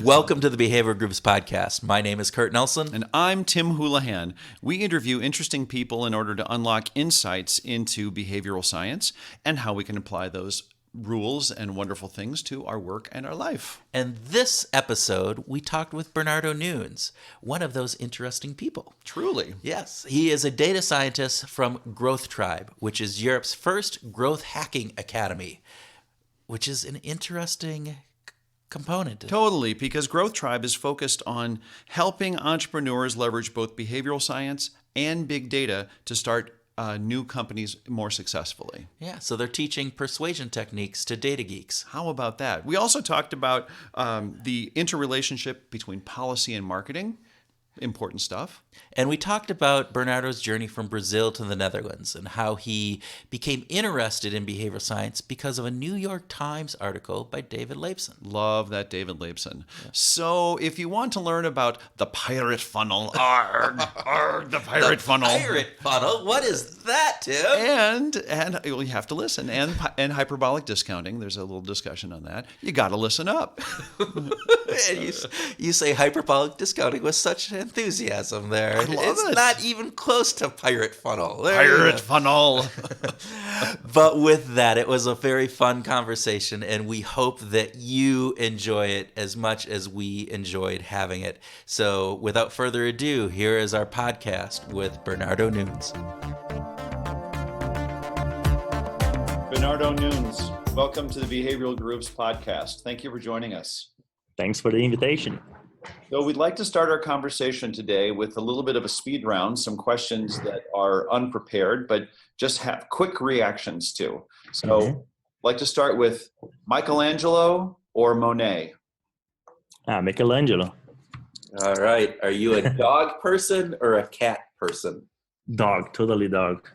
Welcome to the Behavioral Groups Podcast. My name is Kurt Nelson. And I'm Tim Houlihan. We interview interesting people in order to unlock insights into behavioral science and how we can apply those rules and wonderful things to our work and our life. And this episode, we talked with Bernardo Nunes, one of those interesting people. Truly. Yes, he is a data scientist from Growth Tribe, which is Europe's first growth hacking academy, which is an interesting component. Totally, because Growth Tribe is focused on helping entrepreneurs leverage both behavioral science and big data to start new companies more successfully. Yeah, so they're teaching persuasion techniques to data geeks. How about that? We also talked about the interrelationship between policy and marketing. Important stuff. And we talked about Bernardo's journey from Brazil to the Netherlands and how he became interested in behavioral science because of a New York Times article by David Laibson. Love that David Laibson. Yeah. So if you want to learn about the pirate funnel, the pirate funnel. Pirate funnel? What is that, Tim? And you have to listen. And hyperbolic discounting. There's a little discussion on that. You got to listen up. And you say hyperbolic discounting with such enthusiasm there. It's not even close to pirate funnel. Pirate funnel. But with that, it was a very fun conversation, and we hope that you enjoy it as much as we enjoyed having it. So without further ado, here is our podcast with Bernardo Nunes. Bernardo Nunes, welcome to the Behavioral Groups Podcast. Thank you for joining us. Thanks for the invitation. So we'd like to start our conversation today with a little bit of a speed round, some questions that are unprepared, but just have quick reactions to. So I'd like to start with Michelangelo or Monet? Michelangelo. All right. Are you a dog person or a cat person? Dog, totally dog.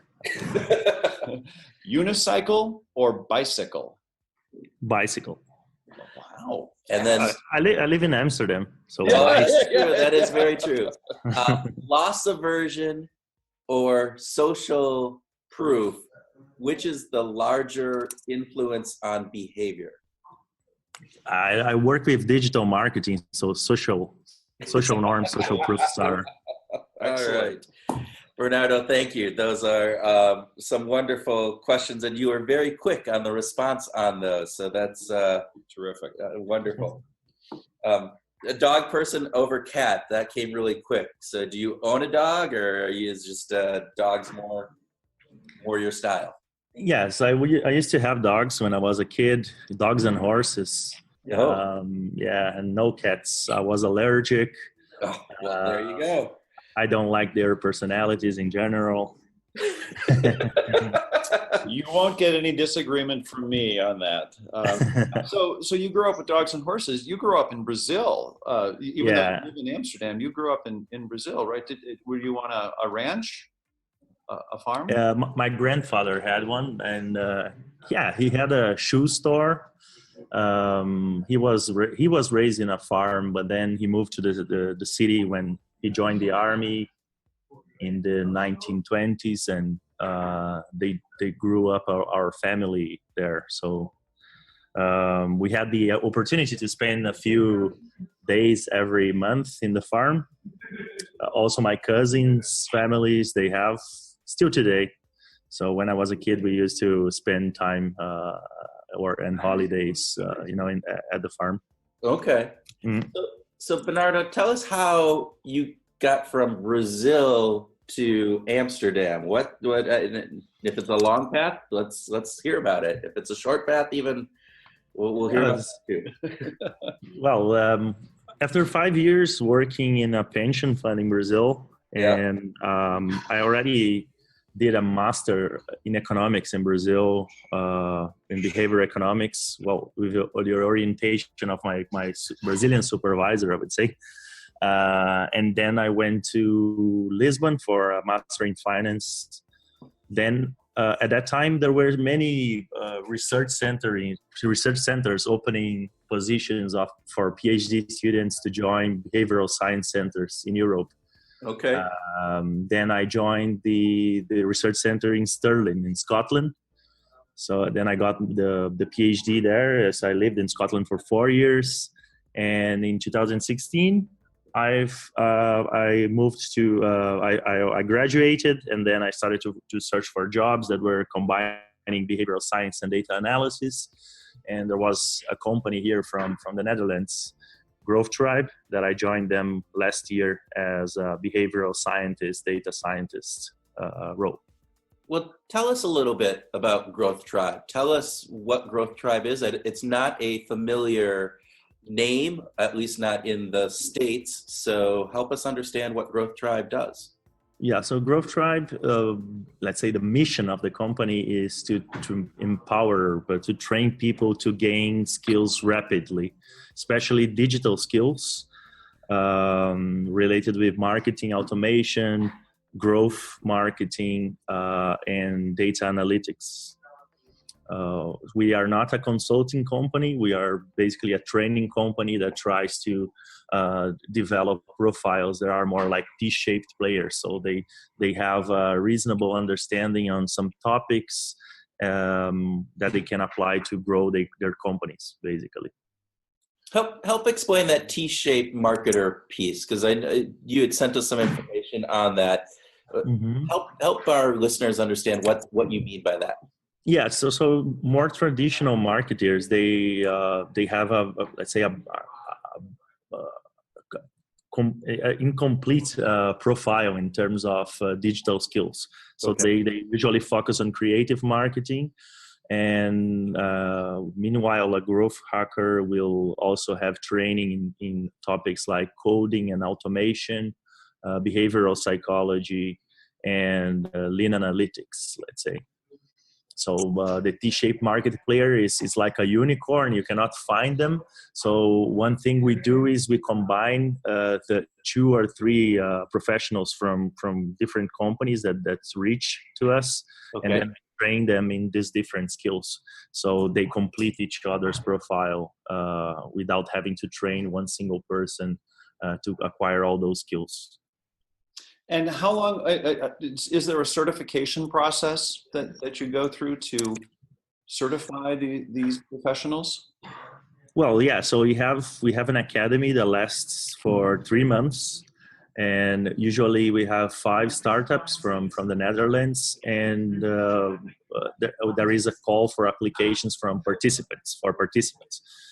Unicycle or bicycle? Bicycle. Wow. And then I live in Amsterdam, so that is very true. Loss aversion or social proof, which is the larger influence on behavior? I work with digital marketing, so social norms, social proofs are. All right. Bernardo, thank you. Those are some wonderful questions, and you were very quick on the response on those. So that's terrific. Wonderful. A dog person over cat, that came really quick. So do you own a dog, or are you just dogs more your style? Yes, I used to have dogs when I was a kid, dogs and horses. Oh. And no cats. I was allergic. Oh, well, there you go. I don't like their personalities in general. You won't get any disagreement from me on that. So you grew up with dogs and horses. You grew up in Brazil. Even though you live in Amsterdam, you grew up in Brazil, right? Were you on a ranch, a farm? My grandfather had one, and he had a shoe store. He was raised in a farm, but then he moved to the city when he joined the army in the 1920s, and they grew up our family there. So we had the opportunity to spend a few days every month in the farm. Also, my cousins' families, they have still today. So when I was a kid, we used to spend time and holidays, at the farm. Okay. Mm-hmm. So Bernardo, tell us how you got from Brazil to Amsterdam. What if it's a long path, let's hear about it. If it's a short path, even we'll hear about it too. Well, after 5 years working in a pension fund in Brazil, and I already did a master in economics in Brazil, in behavioral economics. Well, with the orientation of my Brazilian supervisor, I would say. And then I went to Lisbon for a master in finance. Then at that time, there were many research centers opening positions for PhD students to join behavioral science centers in Europe. Okay. Then I joined the research center in Stirling in Scotland. So then I got the PhD there, as I lived in Scotland for 4 years. And in 2016, I moved to, I graduated, and then I started to search for jobs that were combining behavioral science and data analysis. And there was a company here from the Netherlands, Growth Tribe, that I joined them last year as a behavioral scientist, data scientist role. Well, tell us a little bit about Growth Tribe. Tell us what Growth Tribe is. It's not a familiar name, at least not in the States. So help us understand what Growth Tribe does. Yeah, so Growth Tribe, let's say the mission of the company is to empower, but to train people to gain skills rapidly, especially digital skills related with marketing automation, growth marketing, and data analytics. We are not a consulting company. We are basically a training company that tries to develop profiles that are more like T-shaped players. So they have a reasonable understanding on some topics that they can apply to grow their companies, basically. Help explain that T-shaped marketer piece, because you had sent us some information on that. Mm-hmm. Help our listeners understand what you mean by that. Yeah, so more traditional marketers, they have let's say a incomplete profile in terms of digital skills. So okay. They usually focus on creative marketing, and meanwhile a growth hacker will also have training in topics like coding and automation, behavioral psychology, and lean analytics, let's say. So the T-shaped market player is like a unicorn. You cannot find them. So one thing we do is we combine the 2 or 3 professionals from different companies that reach to us, okay. And then train them in these different skills. So they complete each other's profile without having to train one single person to acquire all those skills. And how long, is there a certification process that you go through to certify these professionals? Well, yeah, so we have an academy that lasts for 3 months, and usually we have 5 startups from the Netherlands, and there is a call for applications for participants.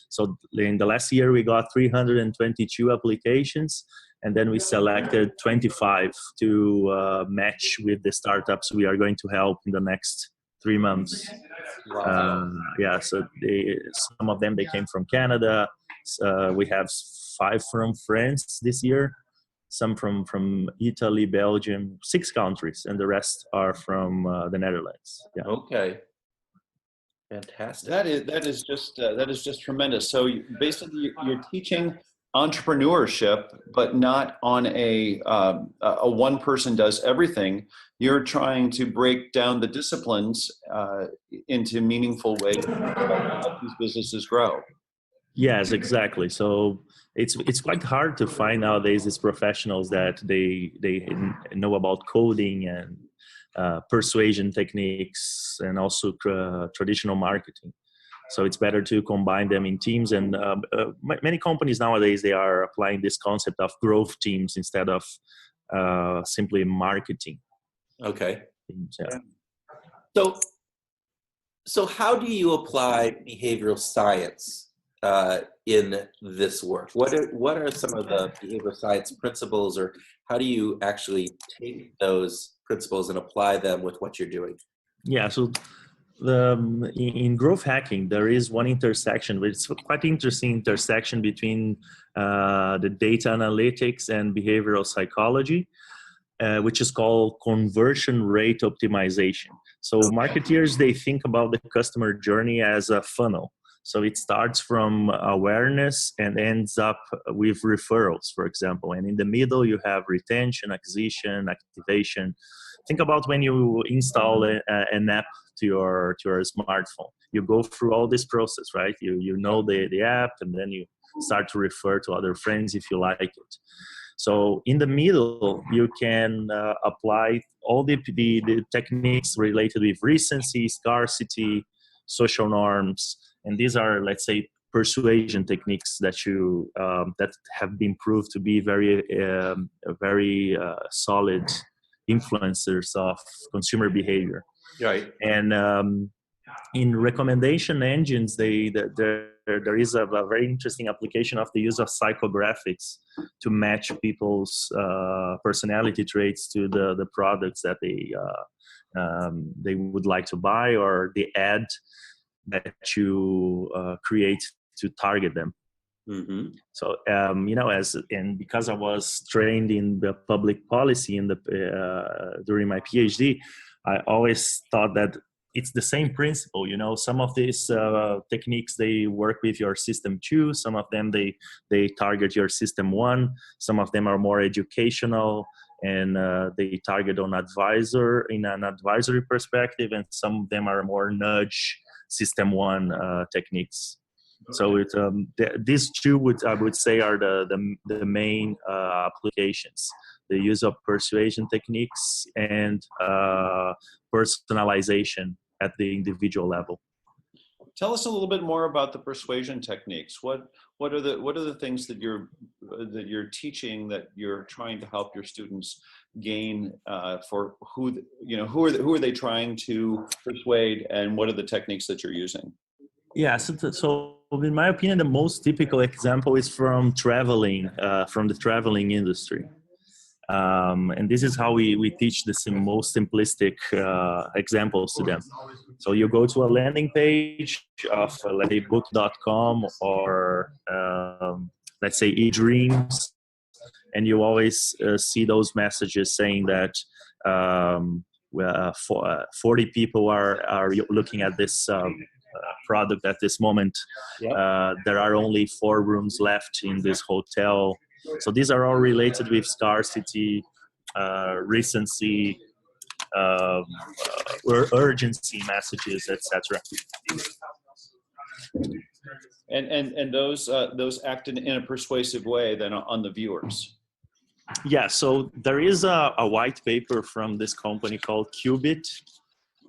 So in the last year, we got 322 applications, and then we selected 25 to match with the startups we are going to help in the next 3 months. Wow. Yeah, so some of them, they came from Canada. We have 5 from France this year, some from Italy, Belgium, 6 countries, and the rest are from the Netherlands. Yeah. Okay. Fantastic. That is just tremendous. So basically, you're teaching entrepreneurship, but not on a one person does everything. You're trying to break down the disciplines into meaningful ways to help these businesses grow. Yes, exactly. So it's quite hard to find nowadays these professionals that they know about coding and persuasion techniques and also traditional marketing. So it's better to combine them in teams, and many companies nowadays, they are applying this concept of growth teams instead of simply marketing. Okay. Teams, yeah. So how do you apply behavioral science in this work? What are some of the behavioral science principles, or how do you actually take those principles and apply them with what you're doing? Yeah, so in growth hacking, there is one intersection, which is quite interesting intersection between the data analytics and behavioral psychology, which is called conversion rate optimization. So marketeers, they think about the customer journey as a funnel. So it starts from awareness and ends up with referrals, for example. And in the middle, you have retention, acquisition, activation. Think about when you install an app to your smartphone. You go through all this process, right? You know the app, and then you start to refer to other friends if you like it. So in the middle, you can apply all the techniques related with recency, scarcity, social norms. And these are, let's say, persuasion techniques that you that have been proved to be very solid influencers of consumer behavior. Right. And in recommendation engines, there is a very interesting application of the use of psychographics to match people's personality traits to the products that they would like to buy, or the ad that you create to target them. Mm-hmm. So because I was trained in the public policy during my PhD, I always thought that it's the same principle. Some of these techniques, they work with your system 2. Some of them they target your system 1. Some of them are more educational, and they target on in an advisory perspective, and some of them are more nudge system 1 techniques. So these two I would say are the main applications: the use of persuasion techniques and personalization at the individual level. Tell us a little bit more about the persuasion techniques. What are the things that you're teaching, that you're trying to help your students gain for who are they trying to persuade, and what are the techniques that you're using? Yeah, so in my opinion, the most typical example is from the traveling industry. And this is how we teach the most simplistic examples to them. So you go to a landing page of, let's say, book.com or let's say eDreams, and you always see those messages saying that 40 people are looking at this product at this moment. Yep. There are only 4 rooms left in this hotel. So these are all related with scarcity, recency, urgency messages, etc. And those act in a persuasive way then on the viewers. Yeah, so there is a white paper from this company called Qubit.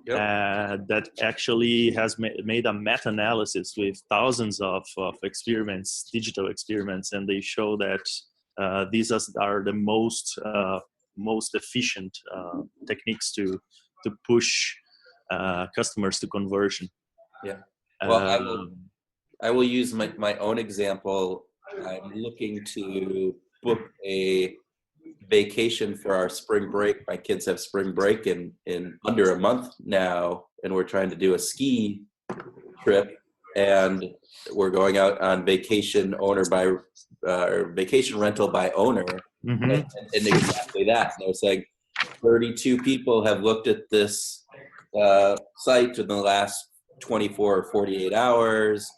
Yep. That actually has made a meta-analysis with thousands of experiments, digital experiments, and they show that these are the most efficient techniques to push customers to conversion. Yeah. Well, I will use my own example. I'm looking to book a vacation for our spring break. My kids have spring break in under a month now, and we're trying to do a ski trip, and we're going out on vacation vacation rental by owner. Mm-hmm. and exactly that. And I was saying 32 people have looked at this site in the last 24 or 48 hours.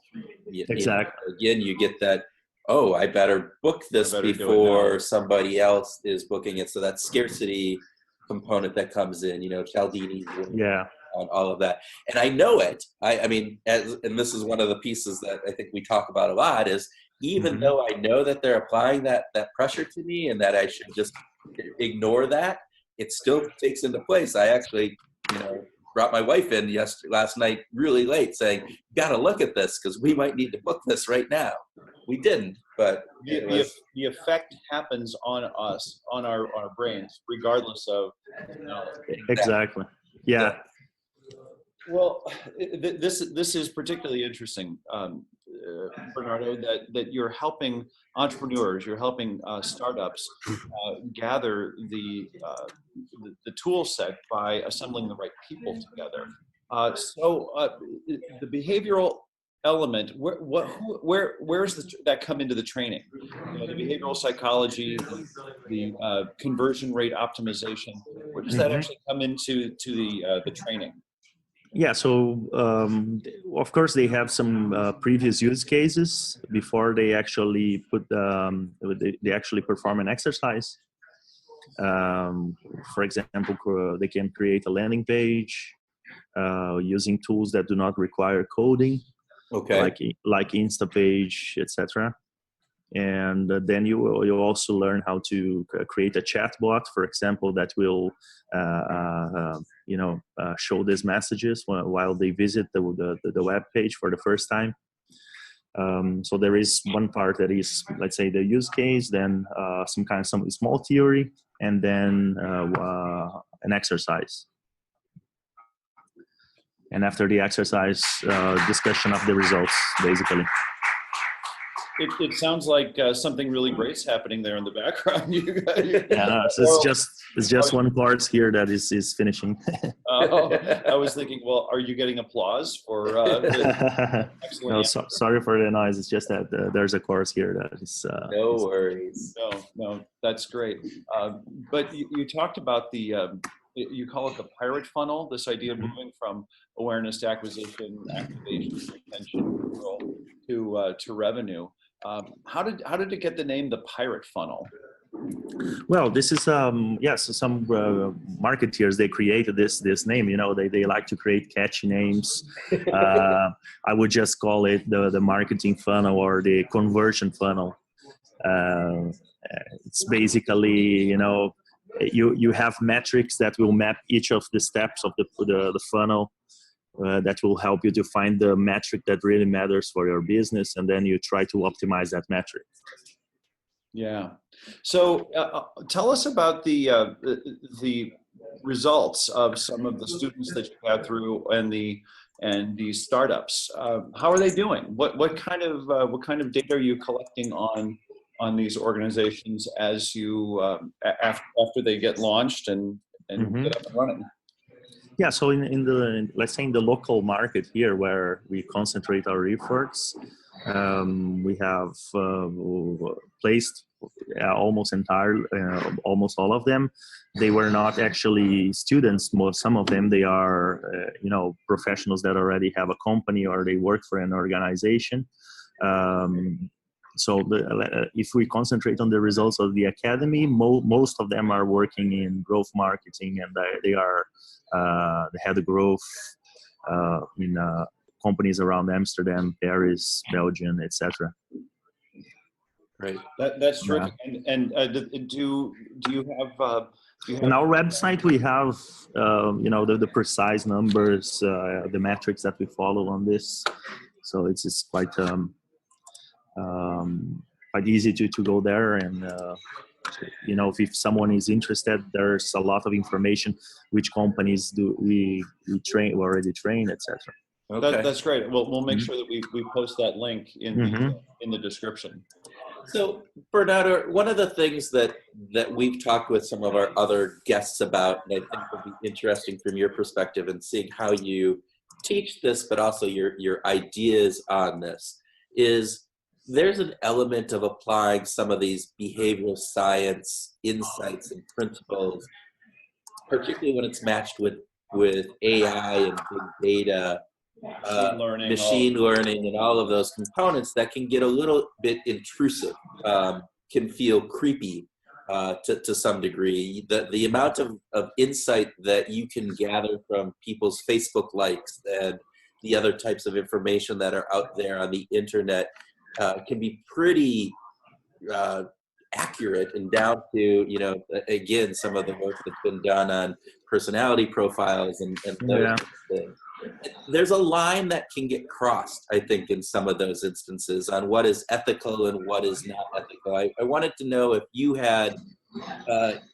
Exactly. Again, you get that, oh, I better book this before somebody else is booking it. So that scarcity component that comes in, Cialdini, on all of that. And I know it. I mean, and this is one of the pieces that I think we talk about a lot, is even mm-hmm. though I know that they're applying that pressure to me and that I should just ignore that, it still takes into place. I actually, brought my wife in last night really late saying, you got to look at this because we might need to book this right now. We didn't, but the effect happens on us, on our brains, regardless of. Exactly. Yeah. Well, this is particularly interesting, Bernardo, that you're helping entrepreneurs, you're helping startups gather the tool set by assembling the right people together. So the behavioral element, where's that come into the training? The behavioral psychology, the conversion rate optimization. Where does that actually come into the training? Yeah, so of course they have some previous use cases before they actually they actually perform an exercise. For example, they can create a landing page using tools that do not require coding, like Instapage, etc. And then you also learn how to create a chatbot, for example, that will show these messages while they visit the web page for the first time. So there is one part that is, let's say, the use case, then some small theory, and then an exercise. And after the exercise, discussion of the results, basically. It sounds like something really great's happening there in the background. Yeah, so it's just one course here that is finishing. I was thinking, well, are you getting applause for? No, sorry for the noise. It's just that there's a course here that is. No worries. No, that's great. But you talked about you call it the pirate funnel. This idea of moving from awareness to acquisition, activation, retention, to revenue. How did it get the name the pirate funnel? Well, this is so some marketeers, they created this name. They like to create catchy names. I would just call it the marketing funnel or the conversion funnel. It's basically you have metrics that will map each of the steps of the funnel. That will help you to find the metric that really matters for your business, and then you try to optimize that metric. Yeah. So tell us about the results of some of the students that you had through and the startups. How are they doing? What kind of data are you collecting on these organizations as you after they get launched and get up and running? Yeah, so let's say in the local market here where we concentrate our efforts, we have placed almost all of them. They were not actually students. Some of them, they are professionals that already have a company or they work for an organization. So if we concentrate on the results of the academy, most of them are working in growth marketing, and they had the growth in companies around Amsterdam, Paris, Belgium, etc. Right. That's terrific. Yeah. And do you have? On our website, we have the precise numbers, the metrics that we follow on this. So it's quite easy to go there, and if someone is interested, there's a lot of information. Which companies do we already train, etc. Okay. That's great. We'll make sure that we post that link in the description. So, Bernardo, one of the things that we've talked with some of our other guests about, and I think would be interesting from your perspective and seeing how you teach this, but also your ideas on this, is there's an element of applying some of these behavioral science insights and principles, particularly when it's matched with AI and big data, machine learning and all of those components that can get a little bit intrusive, can feel creepy to some degree. The amount of insight that you can gather from people's Facebook likes and the other types of information that are out there on the internet can be pretty accurate and down to, again, some of the work that's been done on personality profiles and those things. There's a line that can get crossed, I think, in some of those instances on what is ethical and what is not ethical. I wanted to know if you had,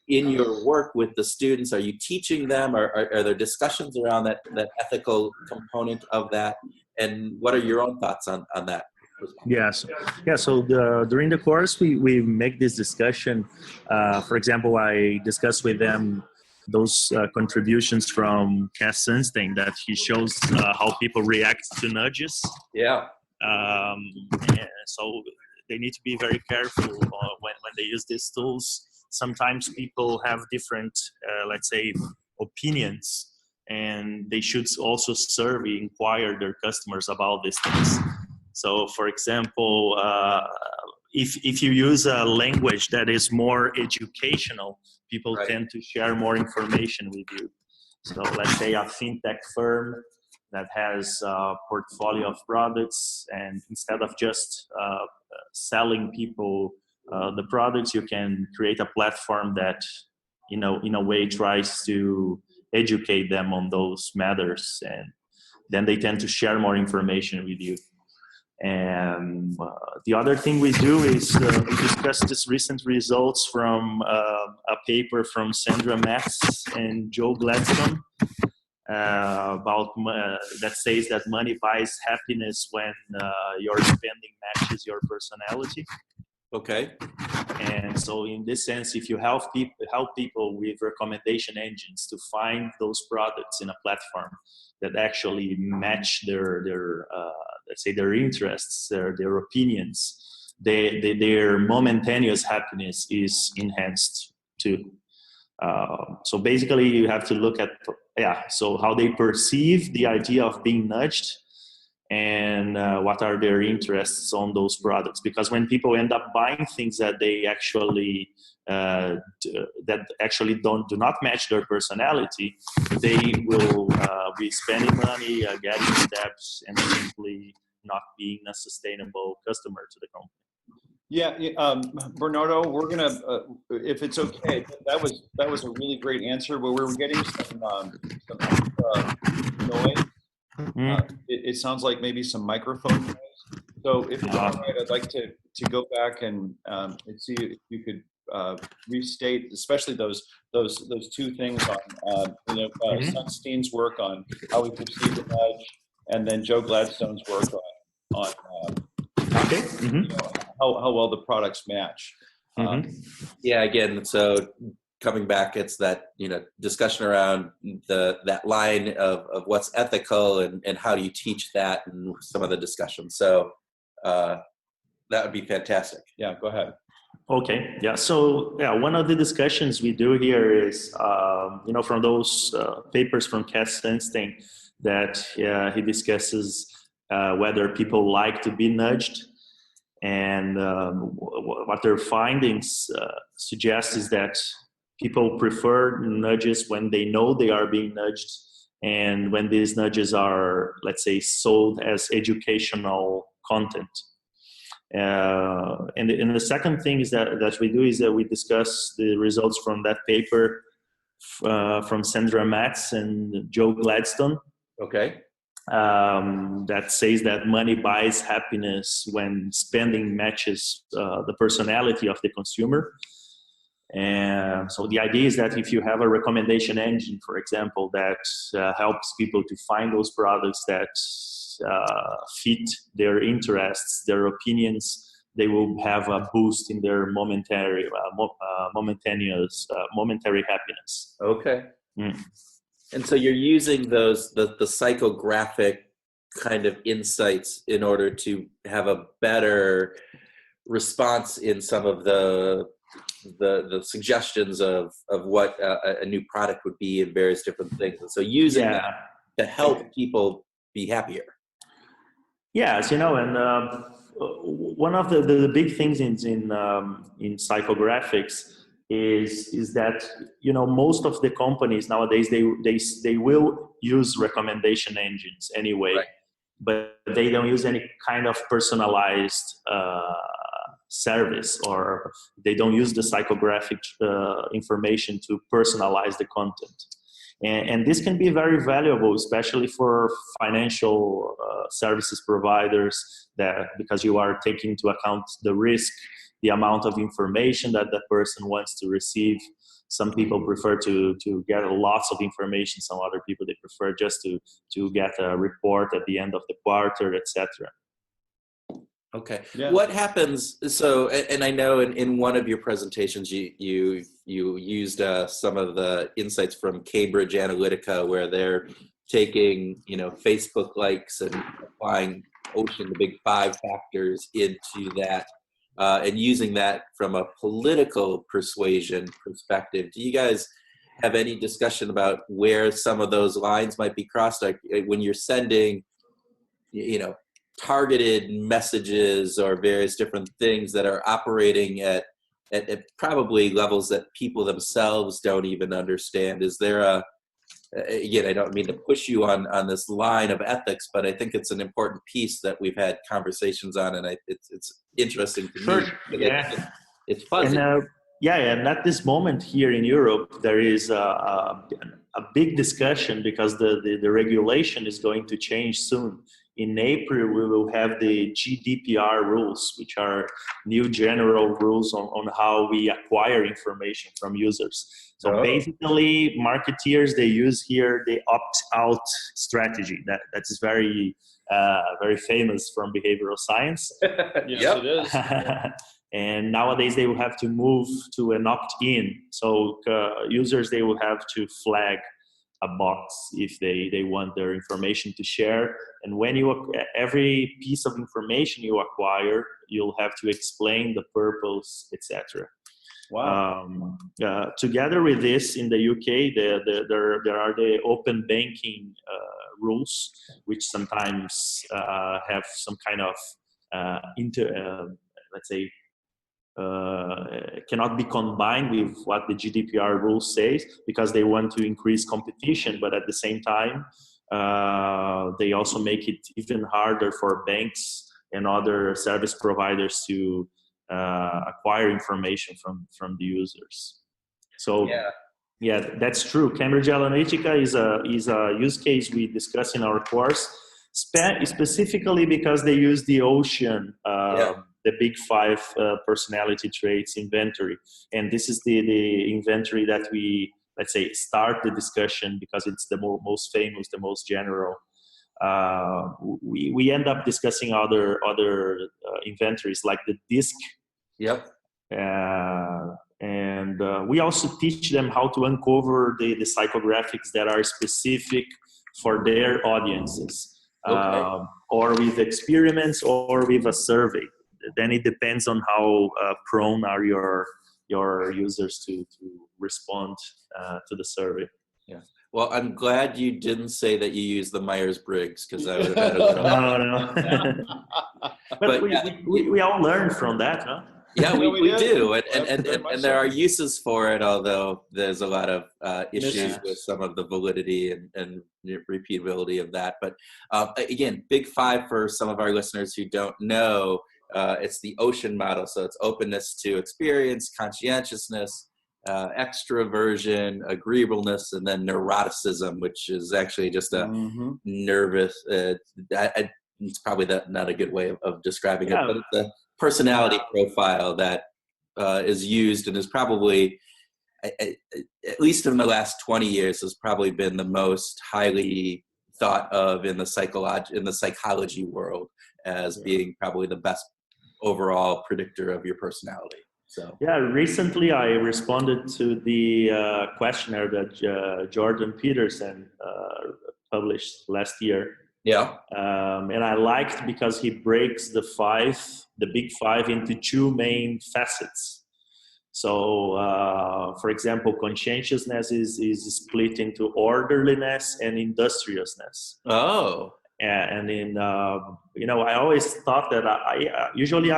in your work with the students, are you teaching them, or are there discussions around that ethical component of that? And what are your own thoughts on that? Yes. Yeah. So during the course, we make this discussion. For example, I discuss with them those contributions from Cass Sunstein that he shows how people react to nudges. Yeah. So they need to be very careful when they use these tools. Sometimes people have different, let's say, opinions, and they should also inquire their customers about these things. So, for example, if you use a language that is more educational, people tend to share more information with you. So let's say a fintech firm that has a portfolio of products, and instead of just selling people the products, you can create a platform that, in a way tries to educate them on those matters, and then they tend to share more information with you. And the other thing we do is we discuss these recent results from a paper from Sandra Metz and Joe Gladstone about that says that money buys happiness when your spending matches your personality. Okay. And so in this sense, if you help people with recommendation engines to find those products in a platform that actually match their let's say their interests, their opinions, their momentaneous happiness is enhanced too. So basically you have to look at, so how they perceive the idea of being nudged, and what are their interests on those products. Because when people end up buying things that they actually do not match their personality, they will be spending money, getting in debt, and simply not being a sustainable customer to the company. Yeah, Bernardo, we're gonna, if it's okay, that was a really great answer, but we're getting some noise. It sounds like maybe some microphone noise. So if it's all right, I'd like to go back and see if you could restate, especially those two things on Sunstein's work on how we perceive the nudge, and then Joe Gladstone's work on how well the products match. Yeah, again, so coming back, it's that discussion around that line of what's ethical and how do you teach that, and some of the discussion. So that would be fantastic. Yeah, go ahead. Okay. Yeah. So one of the discussions we do here is from those papers from Cass Sunstein that he discusses whether people like to be nudged. And what their findings suggest is that people prefer nudges when they know they are being nudged, and when these nudges are, let's say, sold as educational content. And the second thing is that we do is that we discuss the results from that paper from Sandra Metz and Joe Gladstone. Okay. That says that money buys happiness when spending matches the personality of the consumer. And so the idea is that if you have a recommendation engine, for example, that helps people to find those products that fit their interests, their opinions, they will have a boost in their momentary happiness. Okay. And so you're using the psychographic kind of insights in order to have a better response in some of the suggestions of what a new product would be in various different things. And so using that to help people be happier. Yes, and one of the big things in psychographics is that most of the companies nowadays they will use recommendation engines anyway, right, but they don't use any kind of personalized service, or they don't use the psychographic information to personalize the content. And this can be very valuable, especially for financial services providers, because you are taking into account the risk, the amount of information that the person wants to receive. Some people prefer to get lots of information. Some other people, they prefer just to get a report at the end of the quarter, etc. Okay. Yeah. What happens? So, and I know in one of your presentations, you used some of the insights from Cambridge Analytica, where they're taking Facebook likes and applying the big 5 factors into that, and using that from a political persuasion perspective. Do you guys have any discussion about where some of those lines might be crossed? Like when you're sending, targeted messages or various different things that are operating at probably levels that people themselves don't even understand. Is there again, I don't mean to push you on this line of ethics, but I think it's an important piece that we've had conversations on, and it's interesting to me. Yeah. It's fuzzy. And at this moment here in Europe, there is a big discussion because the regulation is going to change soon in April, we will have the GDPR rules, which are new general rules on how we acquire information from users. So basically, marketeers, they use here the opt-out strategy. That is very famous from behavioral science. Yes, it is. And nowadays, they will have to move to an opt-in. So users, they will have to flag a box if they want their information to share. And when every piece of information you acquire, you'll have to explain the purpose, etc. Wow. Together with this, in the UK, there are the open banking rules, which sometimes have some kind of let's say, cannot be combined with what the GDPR rule says, because they want to increase competition, but at the same time, they also make it even harder for banks and other service providers to acquire information from the users. So yeah, that's true. Cambridge Analytica is a use case we discuss in our course, specifically because they use the Ocean, the big 5 personality traits inventory. And this is the inventory that we, let's say, start the discussion because it's the most famous, the most general. We end up discussing other inventories like the DISC. Yep. And we also teach them how to uncover the psychographics that are specific for their audiences, or with experiments or with a survey. Then it depends on how prone are your users to respond to the survey. Yeah. Well, I'm glad you didn't say that you use the Myers-Briggs, because I would have had a little. No. But we all learn from that, huh? Yeah, we do, and there are uses for it, although there's a lot of issues with some of the validity and repeatability of that. But again, Big 5 for some of our listeners who don't know, it's the Ocean model. So it's openness to experience, conscientiousness, extroversion, agreeableness, and then neuroticism, which is actually just a nervous. It's probably not a good way of describing it, but it's a personality profile that is used and is probably, at least in the last 20 years, has probably been the most highly thought of in the psychology world as being probably the best overall predictor of your personality. So recently I responded to the questionnaire that Jordan Peterson published last year. And I liked because he breaks the big 5 into 2 main facets. So, for example, conscientiousness is split into orderliness and industriousness. And in I always thought that I usually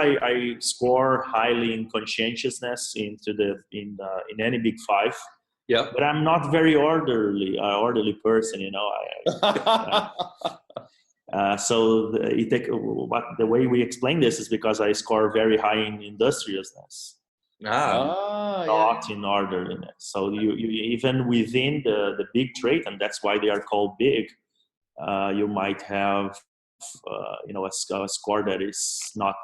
score highly in conscientiousness in any big 5. Yeah, but I'm not very orderly person. So the way we explain this is because I score very high in industriousness, not in orderliness. So you even within the big trait, and that's why they are called big. You might have a score that is not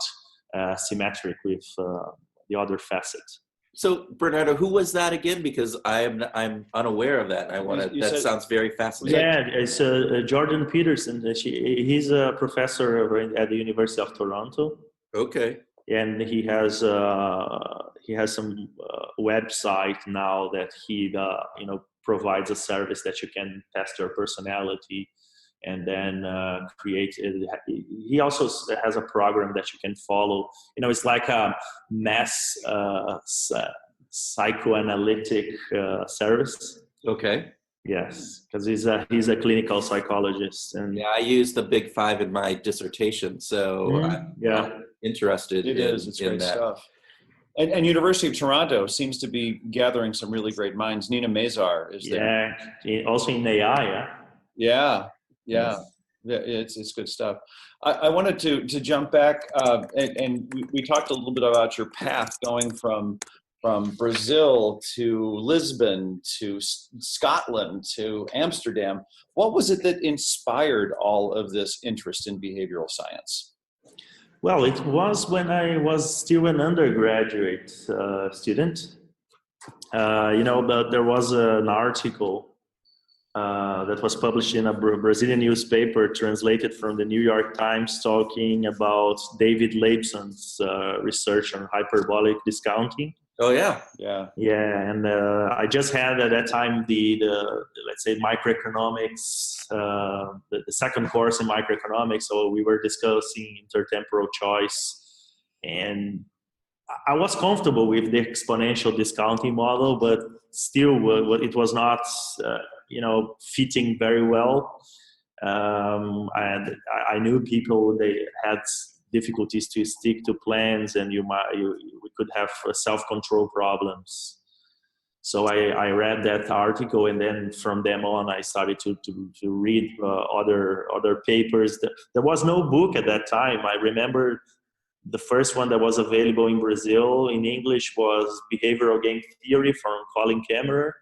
symmetric with the other facet. So Bernardo, who was that again? Because I'm unaware of that. That sounds very fascinating. Yeah, it's Jordan Peterson. He's a professor at the University of Toronto. Okay. And he has some website now that he provides a service that you can test your personality. And then he also has a program that you can follow. It's like a mass psychoanalytic service. Okay. Yes, because he's a clinical psychologist. And I used the Big 5 in my dissertation, so I'm interested It's in great that. stuff. And University of Toronto seems to be gathering some really great minds. Nina Mazar is there. Yeah, also in AI. Yeah, it's good stuff. I wanted to jump back, and we talked a little bit about your path going from from Brazil to Lisbon to Scotland to Amsterdam. What was it that inspired all of this interest in behavioral science? Well, it was when I was still an undergraduate student. But there was an article that was published in a Brazilian newspaper, translated from the New York Times, talking about David Laibson's research on hyperbolic discounting. Oh yeah, yeah. And I just had at that time the let's say microeconomics, the second course in microeconomics. So we were discussing intertemporal choice, and I was comfortable with the exponential discounting model, but still, it was not, fitting very well. And I knew people, they had difficulties to stick to plans, and we could have self-control problems. So I read that article, and then from then on, I started to read other papers. There was no book at that time. I remember the first one that was available in Brazil in English was Behavioral Game Theory from Colin Cameron.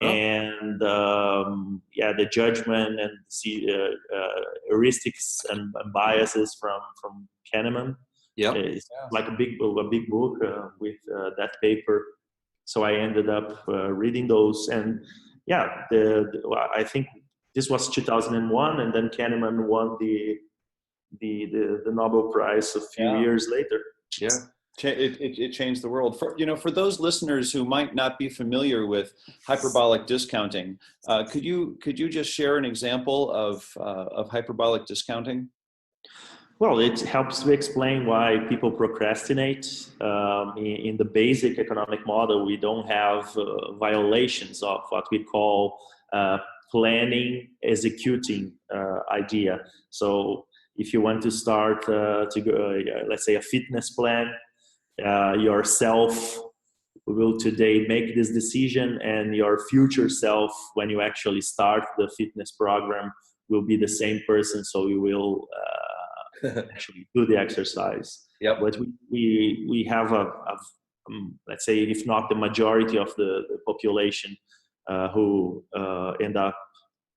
Oh. And the judgment and heuristics and biases from Kahneman. Yeah, it's like a big book with that paper. So I ended up reading those, and I think this was 2001, and then Kahneman won the Nobel Prize a few years later. Yeah. It changed the world. For those listeners who might not be familiar with hyperbolic discounting, could you just share an example of hyperbolic discounting? Well, it helps to explain why people procrastinate. In the basic economic model, we don't have violations of what we call planning, executing idea. So if you want to start let's say a fitness plan, yourself will today make this decision, and your future self, when you actually start the fitness program, will be the same person. So you will actually do the exercise. Yep. But we have let's say, if not the majority of the population who end up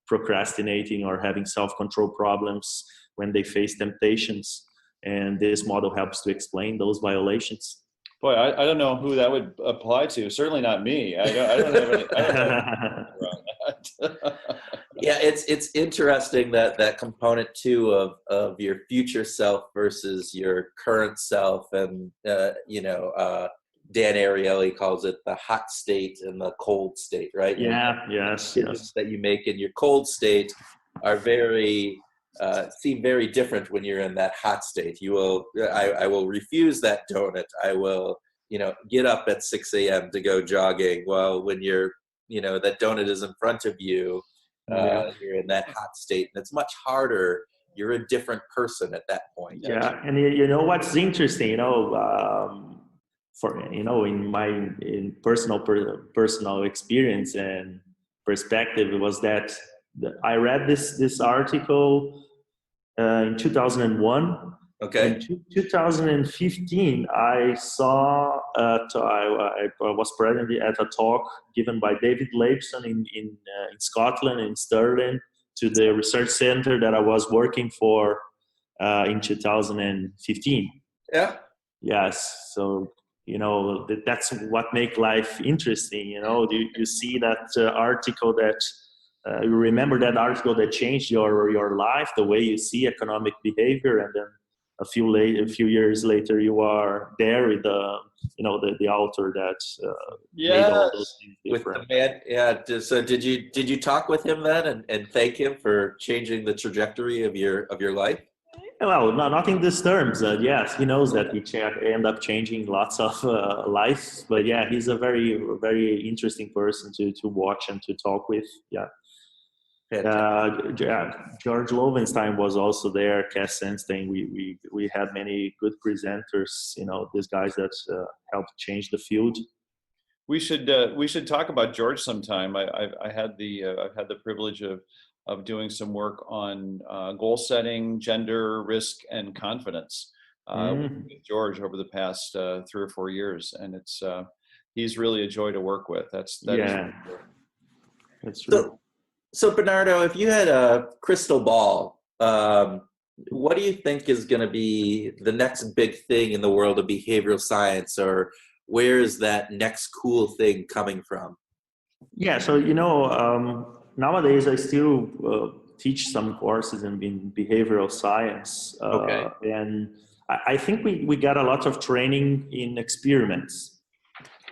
procrastinating or having self-control problems when they face temptations. And this model helps to explain those violations. Boy, I don't know who that would apply to. Certainly not me. I don't have any. I don't know around that. Yeah, it's interesting that component too of your future self versus your current self, and Dan Ariely calls it the hot state and the cold state, right? Yeah. Yes. That you make in your cold state are seem very different when you're in that hot state. I will refuse that donut. I will, get up at 6 a.m. to go jogging. Well, when that donut is in front of you, you're in that hot state, and it's much harder. You're a different person at that point. Yeah, and you know what's interesting, in my personal experience and perspective, was that I read this article in 2001. Okay. In 2015, I saw I was present at a talk given by David Laibson in Scotland, in Stirling, to the research center that I was working for in 2015. Yeah. Yes. So that's what makes life interesting. You see that article that. You remember that article that changed your life, the way you see economic behavior, and then a few years later, you are there with the author that made all those things different. With the man, yeah. So did you talk with him then and thank him for changing the trajectory of your life? Well, no, not in these terms. Yes, he knows that we end up changing lots of lives, but yeah, he's a very, very interesting person to watch and to talk with. Yeah. George Loewenstein was also there. Cass Sunstein. We had many good presenters. These guys that helped change the field. We should talk about George sometime. I've had the privilege of doing some work on goal setting, gender, risk, and confidence with George over the past 3 or 4 years, and he's really a joy to work with. That yeah, is that's true. So Bernardo, if you had a crystal ball, what do you think is going to be the next big thing in the world of behavioral science, or where is that next cool thing coming from? Yeah, so nowadays I still teach some courses in behavioral science, Okay. and I think we got a lot of training in experiments,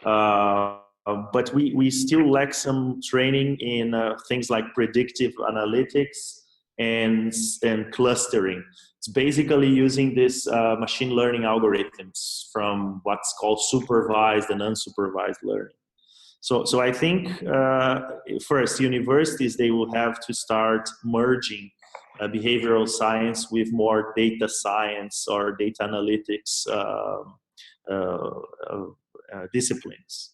but we still lack some training in things like predictive analytics and clustering. It's basically using this machine learning algorithms from what's called supervised and unsupervised learning. So I think first, universities, they will have to start merging behavioral science with more data science or data analytics disciplines.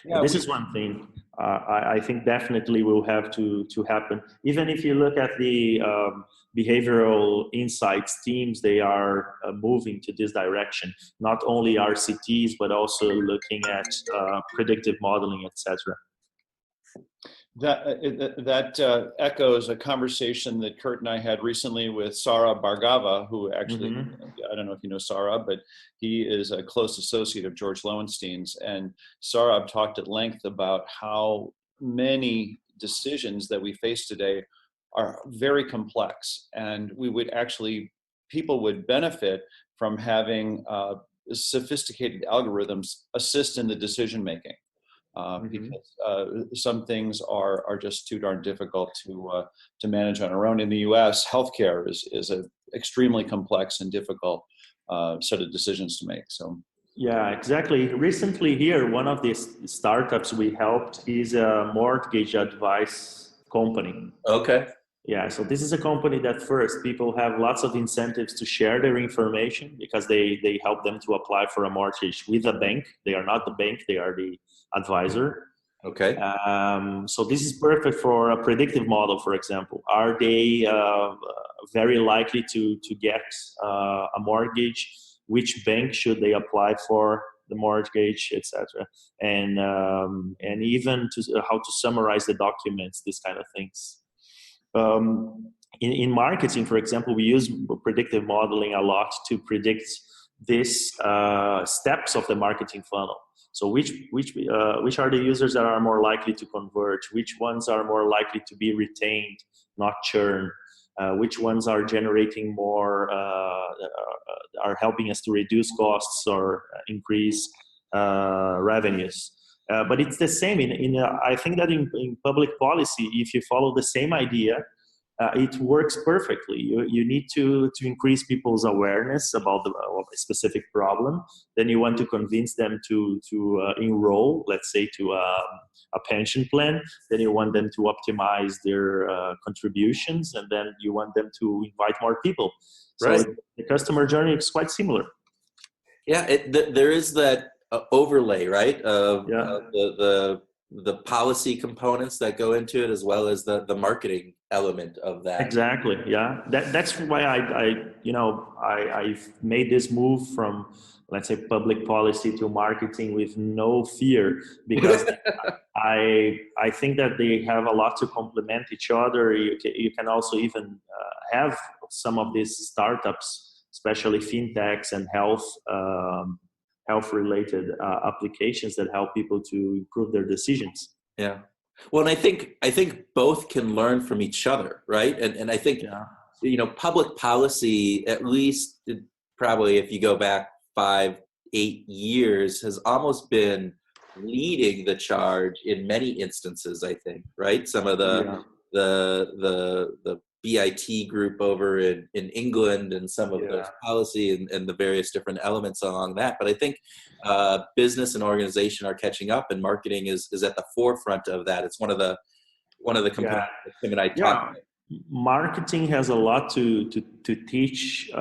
Yeah, this is one thing I think definitely will have to happen. Even if you look at the behavioral insights teams, they are moving to this direction. Not only RCTs, but also looking at predictive modeling, etc. That echoes a conversation that Kurt and I had recently with Saurabh Bhargava, who actually, I don't know if you know Saurabh, but he is a close associate of George Lowenstein's. And Saurabh talked at length about how many decisions that we face today are very complex. And people would benefit from having sophisticated algorithms assist in the decision making. Because some things are just too darn difficult to manage on our own. In the U.S., healthcare is an extremely complex and difficult set of decisions to make. So, yeah, exactly. Recently, here, one of the startups we helped is a mortgage advice company. Okay. Yeah, so this is a company that first people have lots of incentives to share their information because they help them to apply for a mortgage with a bank. They are not the bank, they are the advisor. Okay. So this is perfect for a predictive model, for example. Are they very likely to get a mortgage? Which bank should they apply for the mortgage, etc. And even how to summarize the documents, these kind of things. In marketing, for example, we use predictive modeling a lot to predict these steps of the marketing funnel. So which are the users that are more likely to convert? Which ones are more likely to be retained, not churn? Which ones are generating more, are helping us to reduce costs or increase revenues? But it's the same. I think that in public policy, if you follow the same idea, it works perfectly. You need to increase people's awareness about a specific problem. Then you want to convince them to enroll, let's say, to a pension plan. Then you want them to optimize their contributions, and then you want them to invite more people. Right. So the customer journey is quite similar. Yeah, there is that overlay, right, of the policy components that go into it, as well as the marketing element of that. Exactly. Yeah. That's why I've made this move from, let's say, public policy to marketing with no fear, because I think that they have a lot to complement each other. You can also even have some of these startups, especially fintechs and health-related applications that help people to improve their decisions. Yeah. Well, and I think both can learn from each other, right? And I think, public policy, at least probably if you go back 5-8 years, has almost been leading the charge in many instances, I think, right? Some of the BIT group over in England, and some of the policy and the various different elements along that. But I think business and organization are catching up, and marketing is at the forefront of that. It's one of the components that Tim and I talked about. Marketing has a lot to teach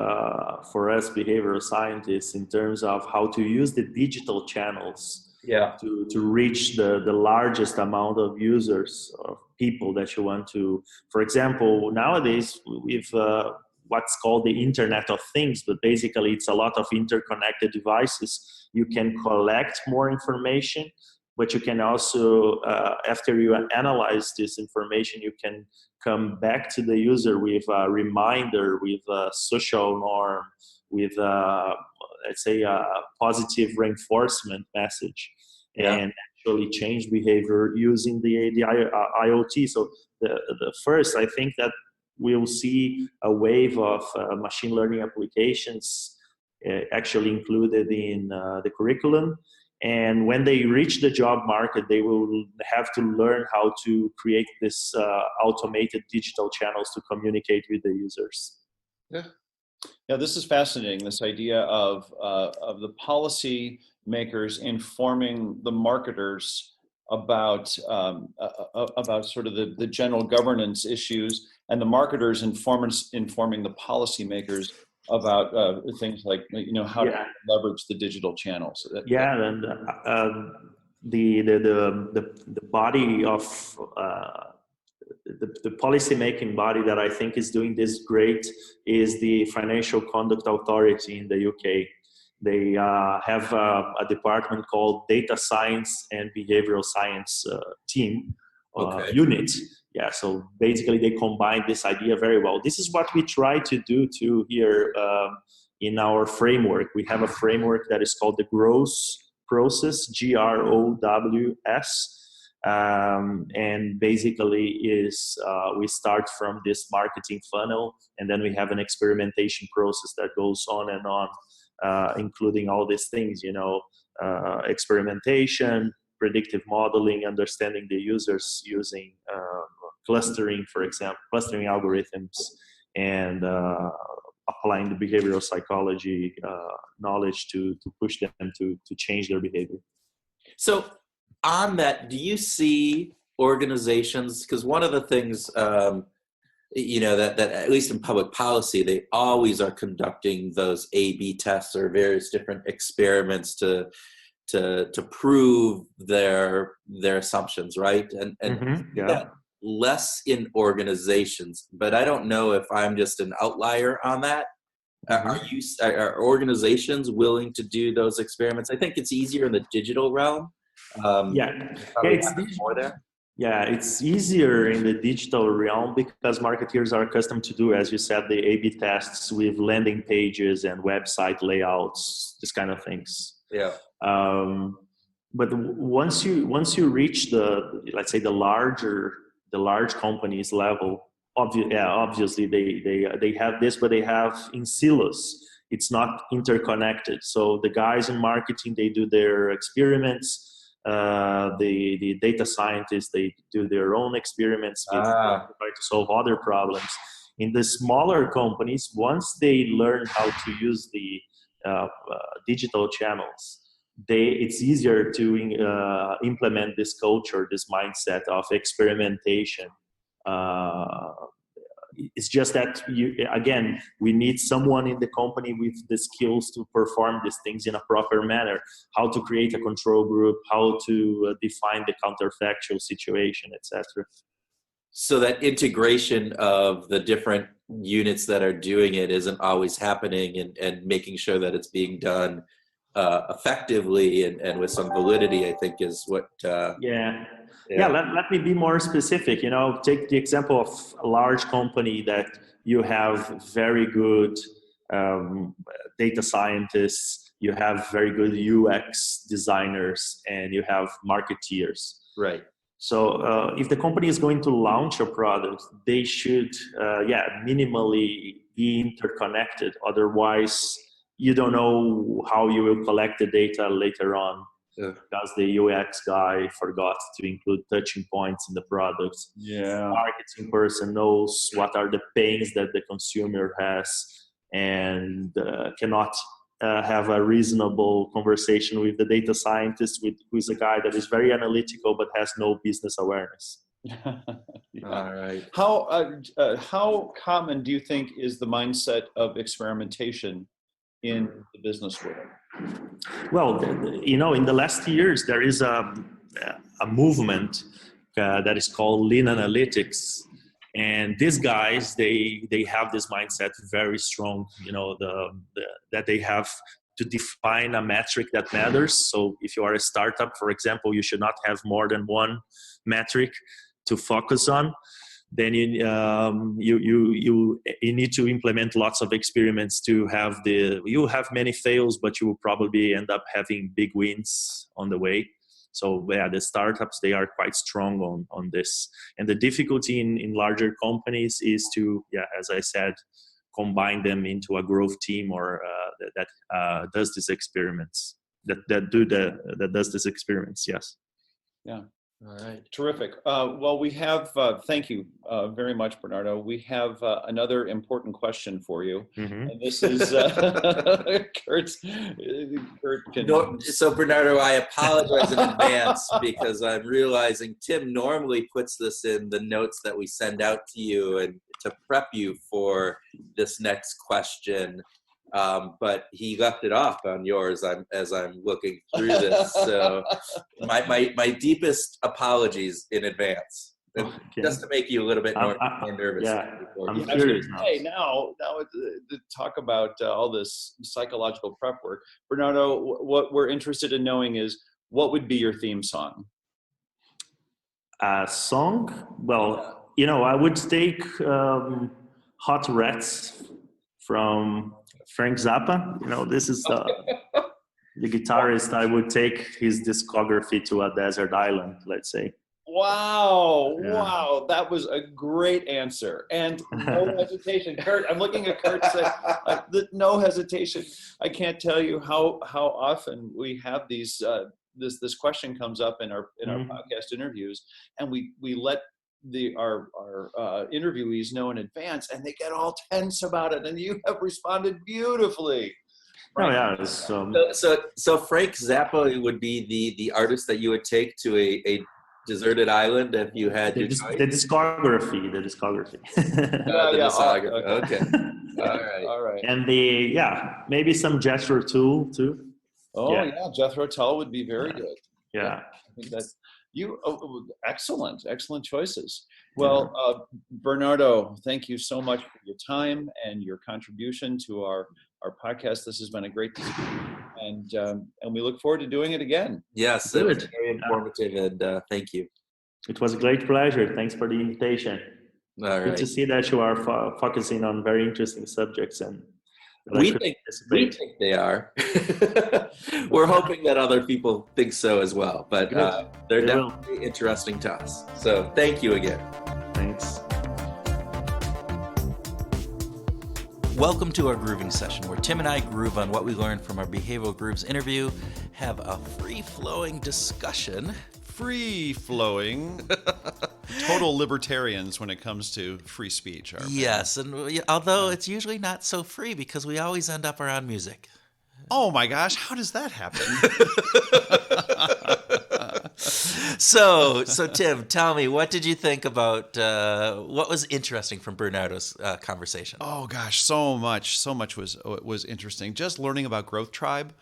for us behavioral scientists in terms of how to use the digital channels to reach the largest amount of users, of people that you want to. For example, nowadays what's called the Internet of Things, but basically it's a lot of interconnected devices. You can collect more information, but you can also, after you analyze this information, you can come back to the user with a reminder, with a social norm, with let's say a positive reinforcement message, and actually change behavior using the IoT. So the first, I think that we'll see a wave of machine learning applications actually included in the curriculum. And when they reach the job market, they will have to learn how to create this automated digital channels to communicate with the users. Yeah, this is fascinating. This idea of the policy makers informing the marketers about sort of the general governance issues, and the marketers informing the policymakers about things like how to leverage the digital channels. And the body of the policy making body that I think is doing this great is the Financial Conduct Authority in the UK. They have a department called Data Science and Behavioral Science team unit. Yeah, so basically they combine this idea very well. This is what we try to do too here in our framework. We have a framework that is called the GROWS process, GROWS. And basically is we start from this marketing funnel, and then we have an experimentation process that goes on and on, including all these things, experimentation, predictive modeling, understanding the users using clustering, for example, clustering algorithms, and applying the behavioral psychology knowledge to push them to change their behavior. So on that, do you see organizations, because one of the things, that at least in public policy, they always are conducting those A/B tests or various different experiments to prove their assumptions, right? And that less in organizations, but I don't know if I'm just an outlier on that. Are organizations willing to do those experiments? I think it's easier in the digital realm. It's more there. Yeah, it's easier in the digital realm because marketeers are accustomed to do, as you said, the A/B tests with landing pages and website layouts, this kind of things. Yeah. But once you reach let's say the large companies level, obviously they have this, but they have in silos. It's not interconnected. So the guys in marketing, they do their experiments. The data scientists, they do their own experiments with try to solve other problems. In the smaller companies, once they learn how to use the digital channels, it's easier to implement this culture, this mindset of experimentation. It's just that we need someone in the company with the skills to perform these things in a proper manner, how to create a control group, how to define the counterfactual situation, etc. So that integration of the different units that are doing it isn't always happening, and making sure that it's being done effectively and with some validity, I think is what... Let me be more specific. Take the example of a large company that you have very good data scientists, you have very good UX designers, and you have marketeers. Right. So if the company is going to launch a product, they should, minimally be interconnected. Otherwise, you don't know how you will collect the data later on. Because the UX guy forgot to include touching points in the product. Yeah. Marketing person knows what are the pains that the consumer has, and cannot have a reasonable conversation with the data scientist, who is a guy that is very analytical but has no business awareness. All right. How common do you think is the mindset of experimentation in the business world? Well, in the last years, there is a movement that is called lean analytics. And these guys, they have this mindset very strong, that they have to define a metric that matters. So if you are a startup, for example, you should not have more than one metric to focus on. Then you need to implement lots of experiments to have you have many fails, but you will probably end up having big wins on the way. So yeah, the startups, they are quite strong on this. And the difficulty in larger companies is to, as I said, combine them into a growth team or that does these experiments, that does these experiments. Yes. Yeah. All right. Terrific. Well, we have, thank you very much, Bernardo. We have another important question for you. Mm-hmm. And this is Kurt. So Bernardo, I apologize in advance because I'm realizing Tim normally puts this in the notes that we send out to you and to prep you for this next question. But he left it off on yours as I'm looking through this. So my deepest apologies in advance, just to make you a little bit more nervous. Yeah, I'm curious. curious now. Hey, now to talk about all this psychological prep work, Bernardo, what we're interested in knowing is what would be your theme song? A song? Well, I would take Hot Rats from Frank Zappa. This is the guitarist. I would take his discography to a desert island, let's say. Wow. Yeah. Wow. That was a great answer. And no hesitation. Kurt, I'm looking at Kurt saying, no hesitation. I can't tell you how often we have these, this question comes up in our podcast interviews, and we let our interviewees know in advance, and they get all tense about it, and you have responded beautifully. Oh yeah. So Frank Zappa would be the artist that you would take to a deserted island if you had the discography. Okay. All right. And maybe some Jethro Tull too. Oh yeah, Jethro Tull would be very good. Yeah. I think that excellent choices. Well, Bernardo, thank you so much for your time and your contribution to our podcast. This has been a great discussion, and we look forward to doing it again. Yes, it was very informative, and thank you. It was a great pleasure. Thanks for the invitation. All right. Good to see that you are focusing on very interesting subjects, and we think they are. We're hoping that other people think so as well, but they're definitely interesting to us. So thank you again. Thanks. Welcome to our grooving session, where Tim and I groove on what we learned from our Behavioral Grooves interview, have a free-flowing discussion. Free-flowing. Total libertarians when it comes to free speech. Yes, and although it's usually not so free because we always end up around music. Oh my gosh, how does that happen? So Tim, tell me, what did you think about what was interesting from Bernardo's conversation? Oh gosh, so much was interesting. Just learning about Growth Tribe,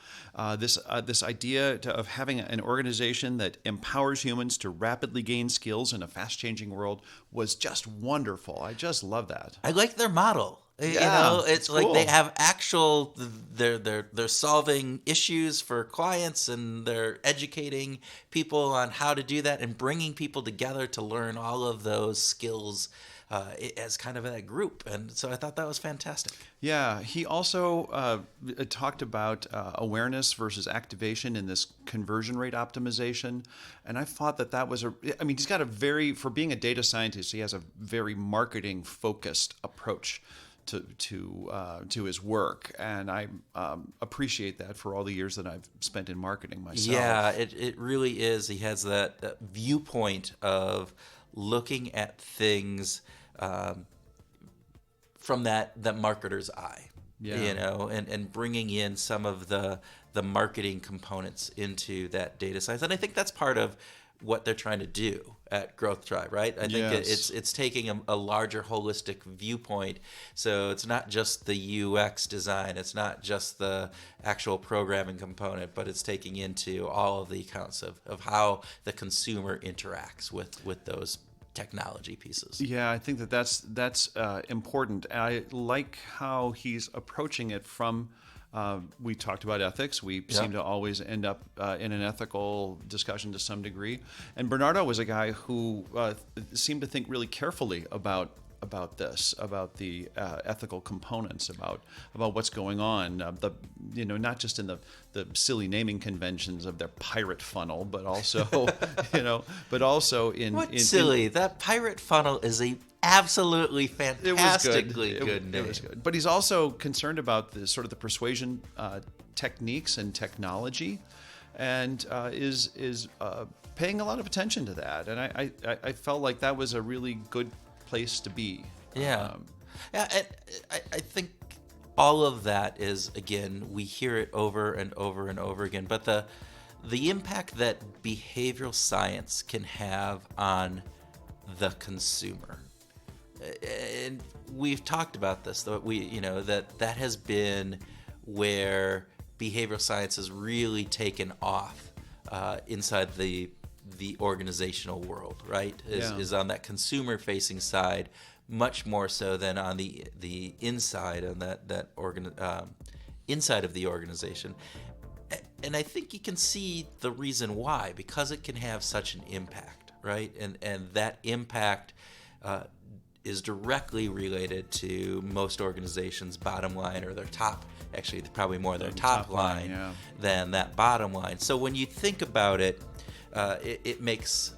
this idea of having an organization that empowers humans to rapidly gain skills in a fast-changing world was just wonderful. I just love that. I like their model. It's like cool. They have they're solving issues for clients, and they're educating people on how to do that and bringing people together to learn all of those skills as kind of a group. And so I thought that was fantastic. Yeah, he also talked about awareness versus activation in this conversion rate optimization. And I thought that was he's got for being a data scientist, he has a very marketing focused approach to his work, and I appreciate that for all the years that I've spent in marketing myself. Yeah, it really is. He has that viewpoint of looking at things from that marketer's eye. Yeah. And bringing in some of the marketing components into that data science, and I think that's part of what they're trying to do at Growth Tribe, right? I think it's taking a larger holistic viewpoint. So it's not just the UX design, it's not just the actual programming component, but it's taking into all of the accounts of how the consumer interacts with those technology pieces. Yeah, I think that's important. I like how he's approaching it from. We talked about ethics. We seem to always end up in an ethical discussion to some degree. And Bernardo was a guy who seemed to think really carefully about this, about the ethical components, about what's going on. Not just in the silly naming conventions of their pirate funnel, but also in silly. That pirate funnel is a absolutely fantastically good name. It was good. But he's also concerned about the sort of the persuasion techniques and technology, and is paying a lot of attention to that. And I felt like that was a really good place to be. Yeah. And I think all of that is, again, we hear it over and over and over again, but the impact that behavioral science can have on the consumer. And we've talked about this, that that has been where behavioral science has really taken off inside the organizational world, right? Is on that consumer facing side, much more so than on the inside, on that inside of the organization. And I think you can see the reason why, because it can have such an impact, right? And that impact is directly related to most organizations' bottom line, or their top, actually probably more their top line than that bottom line. So when you think about it, it makes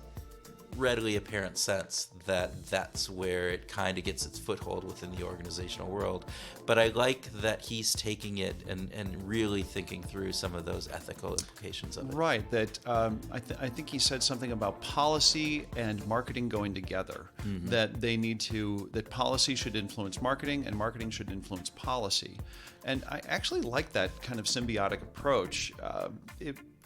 readily apparent sense that that's where it kind of gets its foothold within the organizational world. But I like that he's taking it and really thinking through some of those ethical implications of it. Right. That I think he said something about policy and marketing going together. Mm-hmm. That policy should influence marketing and marketing should influence policy. And I actually like that kind of symbiotic approach.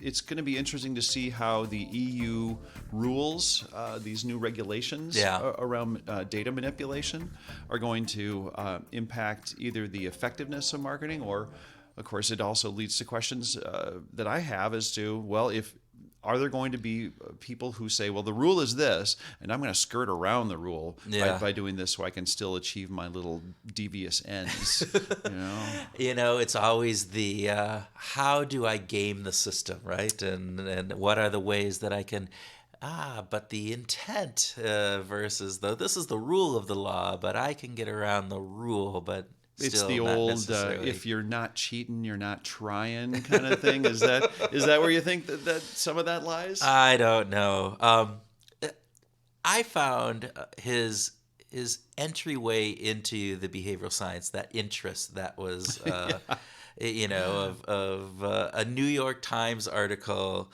It's going to be interesting to see how the EU rules, these new regulations around data manipulation, are going to impact either the effectiveness of marketing, or, of course, it also leads to questions that I have as to, well, are there going to be people who say, well, the rule is this, and I'm going to skirt around the rule by doing this so I can still achieve my little devious ends? It's always the how do I game the system, right? And what are the ways that I can but the intent versus this is the rule of the law, but I can get around the rule, but it's the old if you're not cheating, you're not trying kind of thing. Is that where you think that some of that lies? I don't know. I found his entryway into the behavioral science, that interest that was of a New York Times article.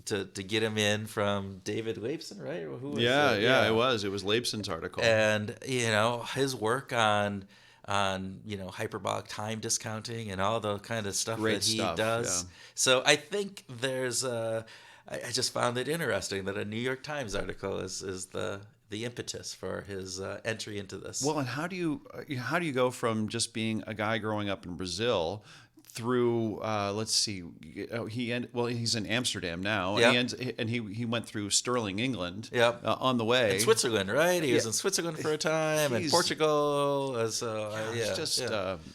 To get him in from David Laibson, right? Or who was it was Laibson's article. And his work on hyperbolic time discounting and all the kind of stuff that he does. Yeah. So I think there's I just found it interesting that a New York Times article is the impetus for his entry into this. Well, and how do you go from just being a guy growing up in Brazil through let's see, he's in Amsterdam now, and he went through Stirling, England, on the way. In Switzerland, right? He was in Switzerland for a time, and Portugal. It's just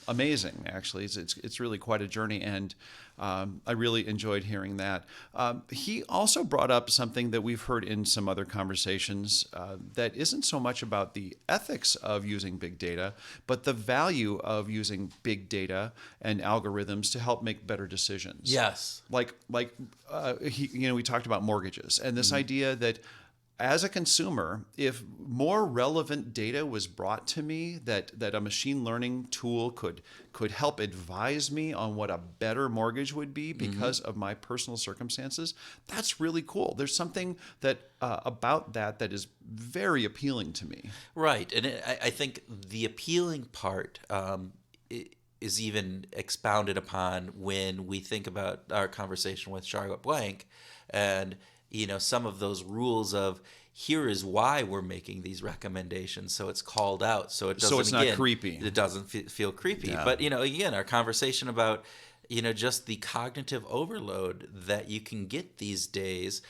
amazing. Actually, it's really quite a journey, and I really enjoyed hearing that. He also brought up something that we've heard in some other conversations that isn't so much about the ethics of using big data, but the value of using big data and algorithms to help make better decisions. Yes. Like we talked about mortgages and this idea that as a consumer, if more relevant data was brought to me, that a machine learning tool could help advise me on what a better mortgage would be because of my personal circumstances, that's really cool. There's something that about that is very appealing to me. Right, and I think the appealing part is even expounded upon when we think about our conversation with Charlotte Blank, and some of those rules of here is why we're making these recommendations, so it's called out, so it doesn't. So it's not creepy. It doesn't feel creepy. Yeah. But again, our conversation about just the cognitive overload that you can get these days,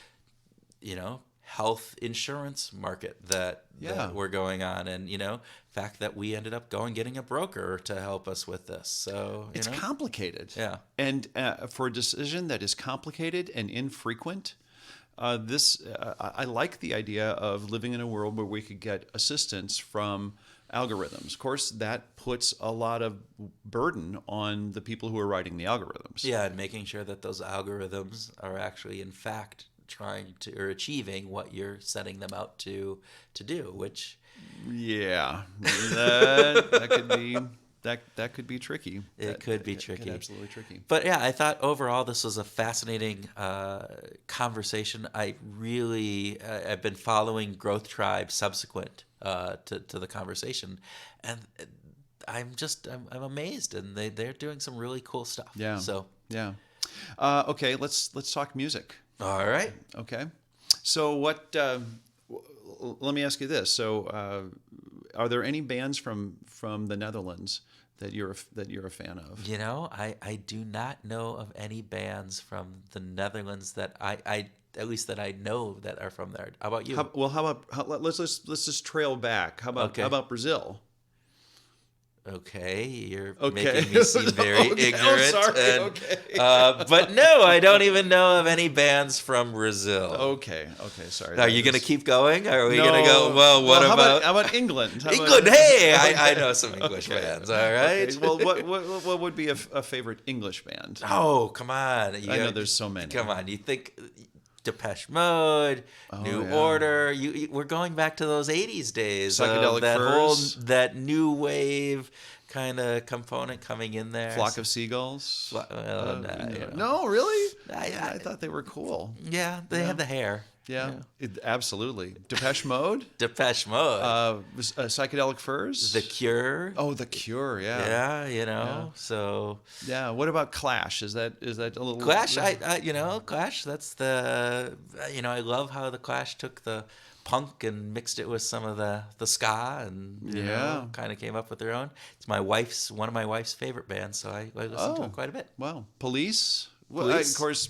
health insurance market that we're going on, and fact that we ended up getting a broker to help us with this. So it's complicated. Yeah. And for a decision that is complicated and infrequent, I like the idea of living in a world where we could get assistance from algorithms. Of course, that puts a lot of burden on the people who are writing the algorithms. Yeah, and making sure that those algorithms are actually, in fact, trying to or achieving what you're setting them out to do, which that could be that could be tricky. It could be tricky. Absolutely tricky. But yeah, I thought overall this was a fascinating conversation. I've been following Growth Tribe subsequent to the conversation, and I'm amazed, and they're doing some really cool stuff. Yeah. So yeah. Okay, let's talk music. All right. Okay. So what? Let me ask you this. So, are there any bands from the Netherlands that you're a fan of? I do not know of any bands from the Netherlands that I at least that I know that are from there. How about you? Let's just trail back. How about Brazil? Okay, you're making me seem very ignorant. Oh, sorry. Okay. But no, I don't even know of any bands from Brazil. Okay, sorry. Are you going to keep going? Or are we going to go, well, how about England? England, hey, I know some English bands, all right? Okay. Well, what would be a favorite English band? Oh, come on. I know there's so many. Come on, you think... Depeche Mode, New Order. We're going back to those 80s days. Psychedelic Furs. That new wave kind of component coming in there. Flock of Seagulls. No, really? I thought they were cool. Yeah, they had the hair. Yeah. Absolutely. Depeche Mode. Depeche Mode. Psychedelic Furs. The Cure. Oh, The Cure. Yeah. Yeah. So. Yeah. What about Clash? Is that a little Clash? Clash. That's the. I love how the Clash took the punk and mixed it with some of the ska and kind of came up with their own. It's one of my wife's favorite bands, so I listen to it quite a bit. Wow. Police. Well, Police. of course.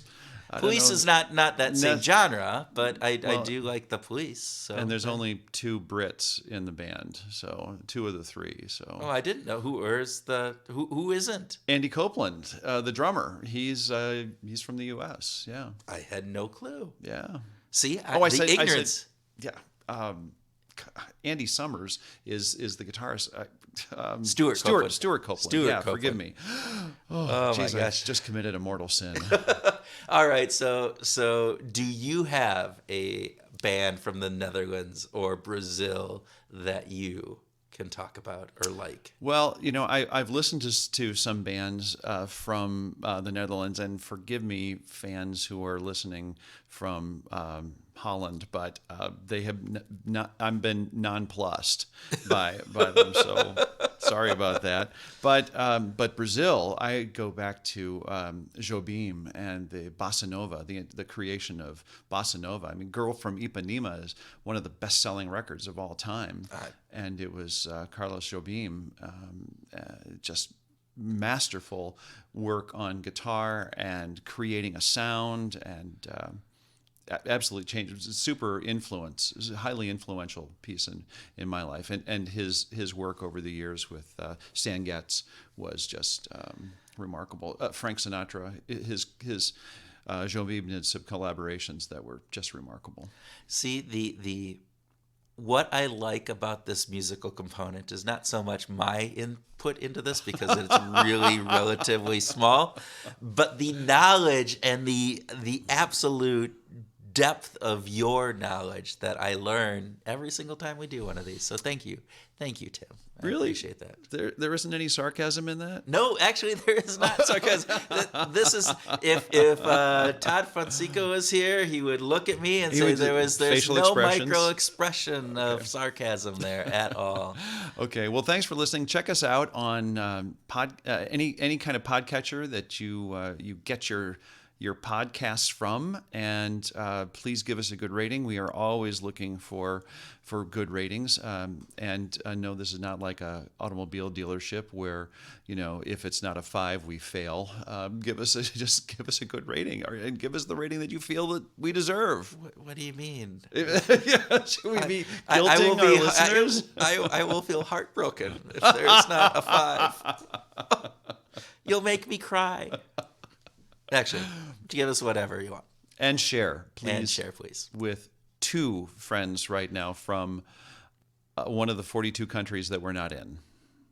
Police is not that same genre, but I do like the Police. So. And there's only 2 Brits in the band, so 2 of the 3. So. Oh, I didn't know who isn't. Andy Copeland, the drummer. He's from the U.S. Yeah. I had no clue. Yeah. See, ignorance. Andy Summers is the guitarist. Stuart Copeland. Forgive me. Oh geez, my gosh! I just committed a mortal sin. All right, so do you have a band from the Netherlands or Brazil that you can talk about or like? Well, I've listened to some bands from the Netherlands, and forgive me, fans who are listening from Holland, but they have I've been nonplussed by them. So sorry about that. But Brazil, I go back to Jobim and the bossa nova, the creation of bossa nova. I mean, "Girl from Ipanema" is one of the best-selling records of all time, and it was Carlos Jobim, just masterful work on guitar and creating a sound and. Absolutely changed. It was a super influence. It was a highly influential piece in my life, and his work over the years with Stan Getz was just remarkable. Frank Sinatra, his Jobim did some collaborations that were just remarkable. See, the what I like about this musical component is not so much my input into this because it's really relatively small, but the knowledge and the absolute depth of your knowledge that I learn every single time we do one of these. So thank you, Tim. I appreciate that. There isn't any sarcasm in that? No, actually, there is not sarcasm. This is if Todd Fonseca was here, he would look at me and say there's no micro expression of sarcasm there at all. Okay, well, thanks for listening. Check us out on any kind of podcatcher that you get your your podcasts from, and please give us a good rating. We are always looking for good ratings, and I know this is not like a automobile dealership where, if it's not a 5, we fail. Give us a good rating, and give us the rating that you feel that we deserve. What do you mean? Should we be guilting our listeners? I will feel heartbroken if there's not a 5. You'll make me cry. Actually, give us whatever you want. And share, please. And share, please. With 2 friends right now from one of the 42 countries that we're not in.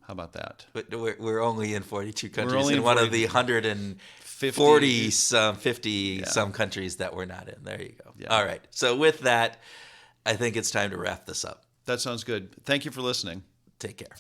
How about that? But we're only in 42 countries. In one of the 140 some countries that we're not in. There you go. Yeah. All right. So with that, I think it's time to wrap this up. That sounds good. Thank you for listening. Take care.